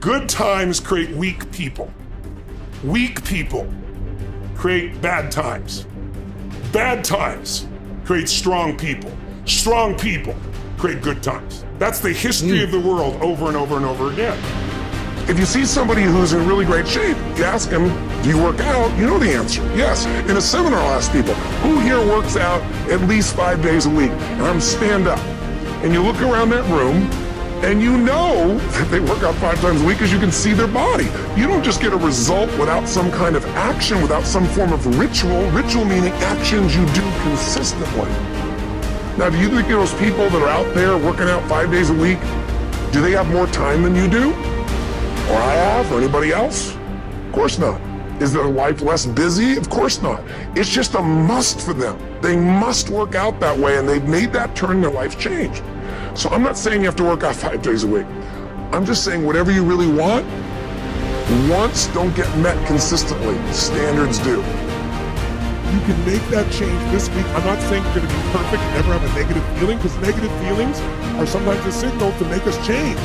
Good times create weak people. Weak people create bad times. Bad times create strong people. Strong people create good times. That's the history of the world over and over and over again. If you see somebody who's in really great shape, you ask them, do you work out? You know the answer, yes. In a seminar, I'll ask people, who here works out at least 5 days a week? Stand up. And you look around that room, and you know that they work out 5 times a week because you can see their body. You don't just get a result without some kind of action, without some form of ritual. Ritual meaning actions you do consistently. Now, do you think those people that are out there working out 5 days a week, do they have more time than you do? Or I have, or anybody else? Of course not. Is their life less busy? Of course not. It's just a must for them. They must work out that way, and they've made that turn, their life changed. So I'm not saying you have to work out 5 days a week. I'm just saying whatever you really want, wants don't get met consistently. Standards do. You can make that change this week. I'm not saying you're going to be perfect and never have a negative feeling, because negative feelings are sometimes a signal to make us change.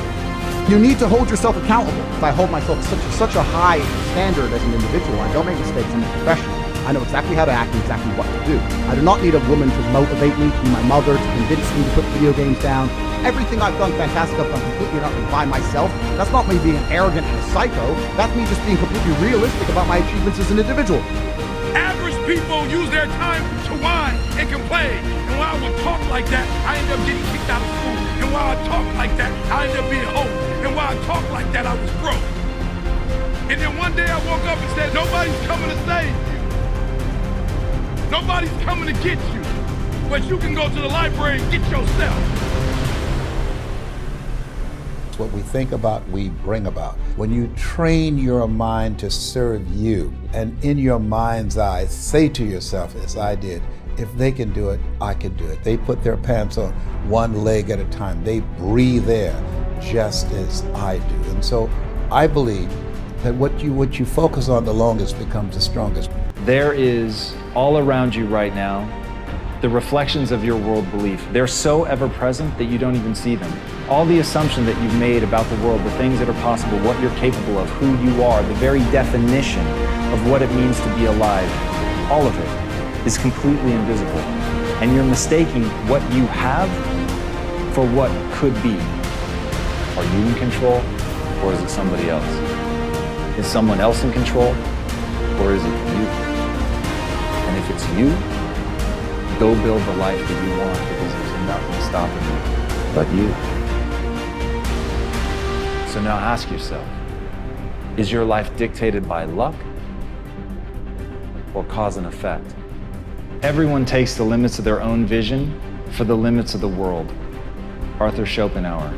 You need to hold yourself accountable. If I hold myself to such a high standard as an individual, I don't make mistakes, I'm a professional. I know exactly how to act and exactly what to do. I do not need a woman to motivate me, to be my mother, to convince me to put video games down. Everything I've done fantastic, I've done completely and utterly by myself. That's not me being arrogant and a psycho. That's me just being completely realistic about my achievements as an individual. Average people use their time to whine and complain. And while I would talk like that, I end up getting kicked out of school. And while I talk like that, I end up being homeless. And while I talk like that, I was broke. And then one day I woke up and said, nobody's coming to save you. Nobody's coming to get you. But you can go to the library and get yourself. What we think about, we bring about. When you train your mind to serve you, and in your mind's eye, say to yourself, as I did, if they can do it, I can do it. They put their pants on one leg at a time. They breathe air just as I do. And so I believe that what you focus on the longest becomes the strongest. There is all around you right now the reflections of your world belief. They're so ever present that you don't even see them. All the assumption that you've made about the world, the things that are possible, what you're capable of, who you are, the very definition of what it means to be alive, all of it is completely invisible. And you're mistaking what you have for what could be. Are you in control, or is it somebody else? Is someone else in control, or is it you? And if it's you, go build the life that you want, because there's nothing stopping you but you. So now ask yourself, is your life dictated by luck or cause and effect? Everyone takes the limits of their own vision for the limits of the world. Arthur Schopenhauer.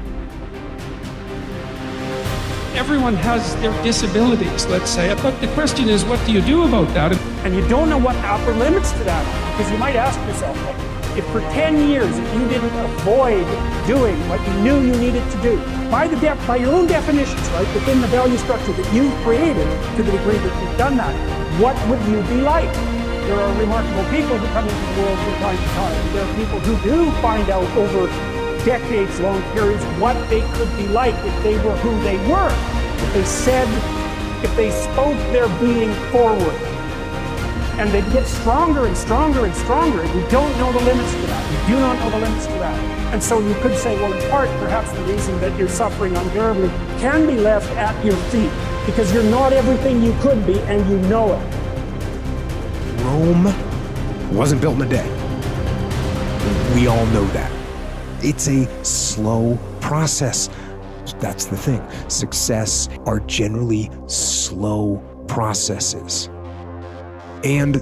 Everyone has their disabilities, let's say, but the question is, what do you do about that? And you don't know what the upper limits to that are, because you might ask yourself, if for 10 years you didn't avoid doing what you knew you needed to do, by your own definitions, right, within the value structure that you've created, to the degree that you've done that, what would you be like? There are remarkable people who come into the world from time to time. There are people who do find out over decades-long periods what they could be like if they were who they were, if they spoke their being forward. And they'd get stronger and stronger and stronger. And you don't know the limits to that. You do not know the limits to that. And so you could say, well, in part, perhaps the reason that you're suffering unbearably can be left at your feet, because you're not everything you could be, and you know it. Rome wasn't built in a day. We all know that. It's a slow process. That's the thing. Success are generally slow processes. And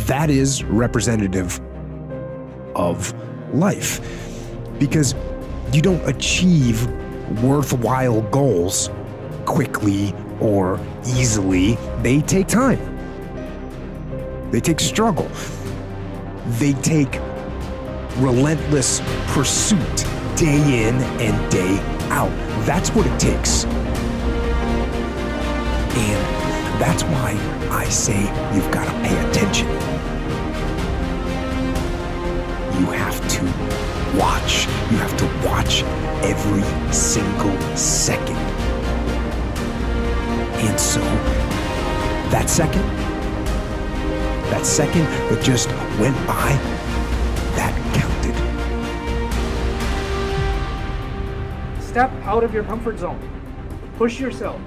that is representative of life, because you don't achieve worthwhile goals quickly or easily. They take time. They take struggle. They take relentless pursuit day in and day out. That's what it takes. And that's why I say you've got to pay attention. you have to watch. You have to watch every single second. And so, that second that just went by, that counted. Step out of your comfort zone. Push yourself.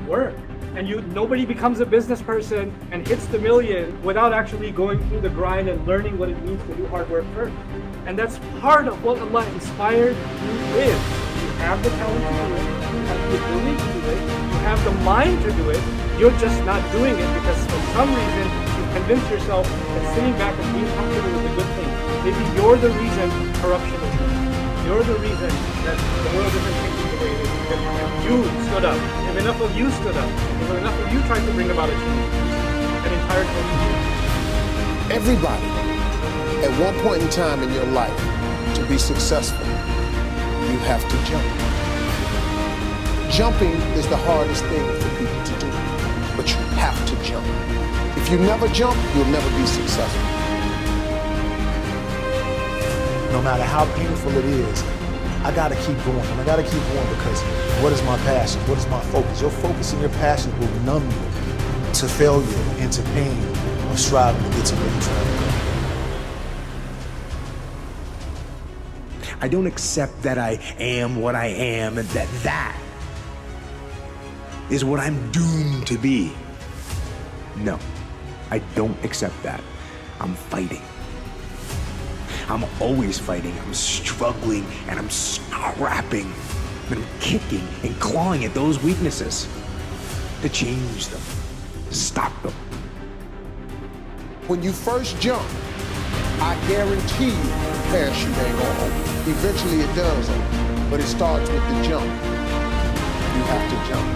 Work. And nobody becomes a business person and hits the million without actually going through the grind and learning what it means to do hard work first. And that's part of what Allah inspired you with. You have the talent to do it, you have the ability to do it, you have the mind to do it, you're just not doing it because for some reason you convince yourself that sitting back and being comfortable is a good thing. Maybe you're the reason corruption is here. You're the reason that the world isn't changing the way it is. If you stood up, if enough of you stood up, if enough of you tried to bring about a change, an entire country. Everybody, at one point in time in your life, to be successful, you have to jump. Jumping is the hardest thing for people to do, but you have to jump. If you never jump, you'll never be successful. No matter how painful it is, I gotta keep going. And I gotta keep going because what is my passion? What is my focus? Your focus and your passion will numb you to failure and to pain of striving to get to where you're trying to go. I don't accept that I am what I am and that is what I'm doomed to be. No, I don't accept that. I'm fighting. I'm always fighting. I'm struggling and I'm scrapping. And I'm kicking and clawing at those weaknesses to change them, to stop them. When you first jump, I guarantee you the parachute ain't gonna open. Eventually it does open, but it starts with the jump. You have to jump.